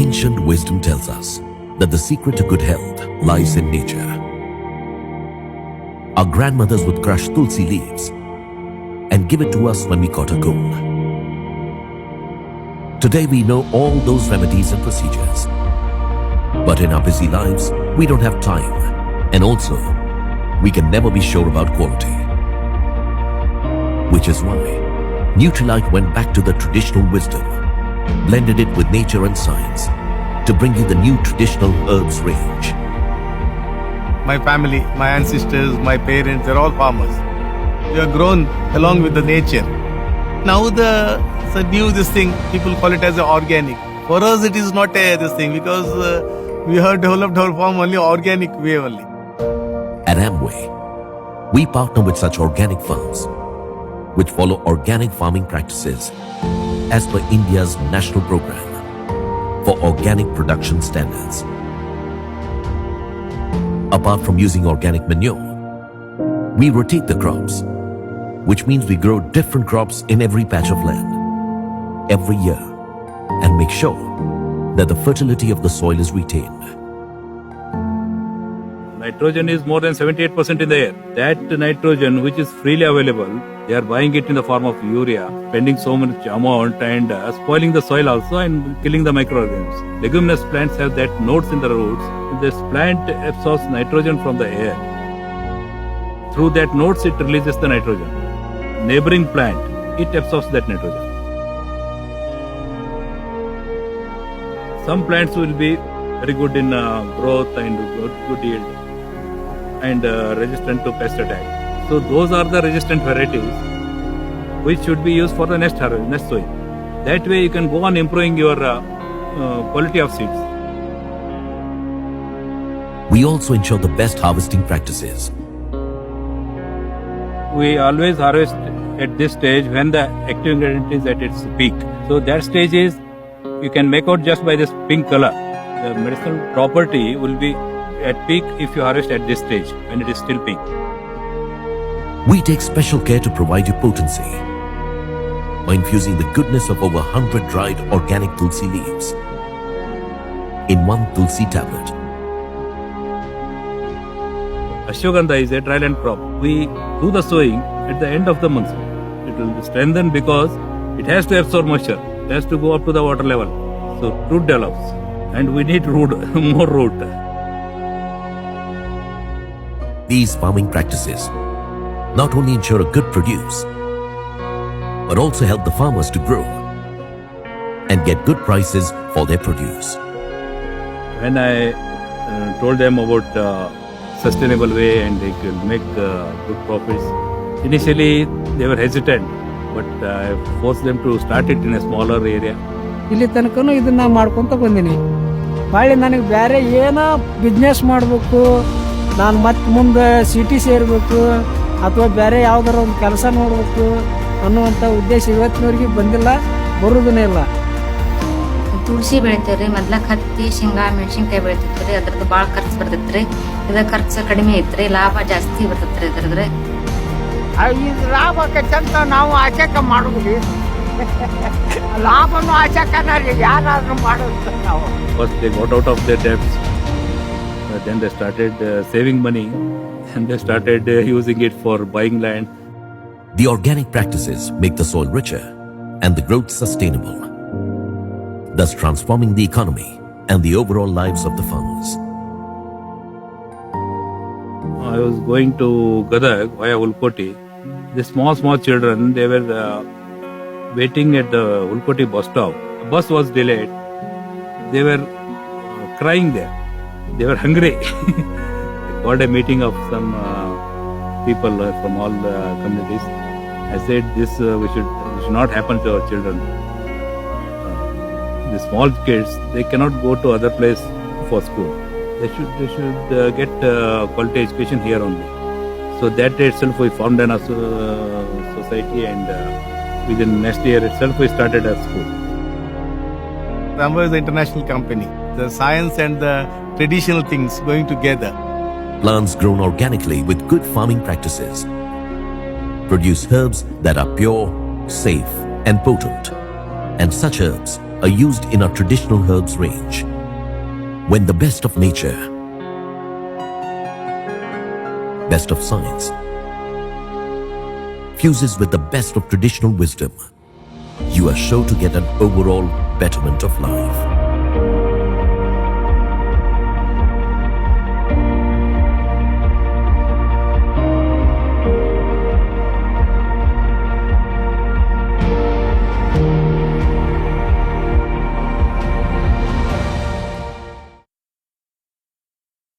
Ancient wisdom tells us that the secret to good health lies in nature. Our grandmothers would crush tulsi leaves and give it to us when we caught a cold. Today we know all those remedies and procedures. But in our busy lives, we don't have time. And also, we can never be sure about quality. Which is why Nuterlite went back to the traditional wisdom, blended it with nature and science to bring you the new traditional herbs range. My family, my ancestors, my parents, they're all farmers. We are grown along with the nature. Now it's a new this thing, people call it as a organic. For us it is not this thing because we have developed our farm only organic way only. At Amway, we partner with such organic farms which follow organic farming practices as per India's national program for organic production standards. Apart from using organic manure, we rotate the crops, which means we grow different crops in every patch of land every year and make sure that the fertility of the soil is retained. Nitrogen is more than 78% in the air. That nitrogen, which is freely available, they are buying it in the form of urea, spending so much amount and spoiling the soil also and killing the microorganisms. Leguminous plants have that nodes in the roots. This plant absorbs nitrogen from the air. Through that nodes, it releases the nitrogen. Neighboring plant, it absorbs that nitrogen. Some plants will be very good in growth and good yield and resistant to pest attack. So those are the resistant varieties which should be used for the next harvest, next sowing. That way you can go on improving your quality of seeds. We also ensure the best harvesting practices. We always harvest at this stage when the active ingredient is at its peak. So that stage is, you can make out just by this pink color. The medicinal property will be at peak if you harvest at this stage when it is still pink. We take special care to provide you potency by infusing the goodness of over 100 dried organic tulsi leaves in one tulsi tablet. Ashwagandha is a dryland crop. We do the sowing at the end of the month. It will strengthen because it has to absorb moisture. It has to go up to the water level. So root develops and we need root, more root. These farming practices not only ensure a good produce, but also help the farmers to grow and get good prices for their produce. When I told them about sustainable way and they will make good profits, initially they were hesitant, but I forced them to start it in a smaller area. ಇಲ್ಲಿ ತನಕನೂ ಇದನ್ನ ಮಾಡ್ಕೊಂತ ಬಂದೀನಿ. ಹೊಳ್ಳಿ ನನಗೆ ಬೇರೆ ಏನೋ business ಮಾಡಬೇಕು, ನಾನು ಮತ್ತೆ ಮುಂದೆ ಸಿಟಿ ಸೇರಬೇಕು ಅಥವಾ ಬೇರೆ ಯಾವ್ದಾರ ಒಂದು ಕೆಲಸ ನೋಡಬೇಕು ಅನ್ನುವಂಥ ಉದ್ದೇಶ ಇವತ್ತಿನವರೆಗೆ ಬಂದಿಲ್ಲ, ಬರೋದನ್ನೇ ಇಲ್ಲ. ತುಳಸಿ ಬೆಳಿತೇವ್ರಿ, ಮೊದ್ಲ ಹತ್ತಿ ಶೇಂಗಾ ಮೆಣಸಿನ್ಕಾಯಿ ಬೆಳಿತಿದ್ರಿ. ಅದ್ರದ್ದು ಭಾಳ ಖರ್ಚು ಬರ್ತೈತ್ರಿ. ಇದ ಖರ್ಚು ಕಡಿಮೆ ಐತ್ರಿ, ಲಾಭ ಜಾಸ್ತಿ ಬರ್ತೈತ್ರಿ ಅದ್ರದ್ರೆ. ಇದು ಲಾಭ ಆಕೈತಂತ ನಾವು ಆಚೆಕ ಮಾಡೋದ್ರಿ. ಲಾಭನೂ ಆಚೆಕನ ಯಾರಾದ್ರೂ ಮಾಡೋದು ನಾವು. First they got out of their debts, then they started saving money and they started using it for buying land. The organic practices make the soil richer and the growth sustainable, thus transforming the economy and the overall lives of the farmers. I was going to Gadag via Ulkoti. The small children, they were waiting at the Ulkoti bus stop. The bus was delayed. They were crying there. They were hungry. I called a meeting of some people from all the communities. I said this we should not happen to our children. The small kids, they cannot go to other place for school. They should get quality education here only. So that itself we formed an society and within next year itself we started a school. Rambo is an international company. The science and the traditional things going together. Plants grown organically with good farming practices produce herbs that are pure, safe and potent. And such herbs are used in our traditional herbs range. When the best of nature, best of science, fuses with the best of traditional wisdom, you are sure to get an overall betterment of life.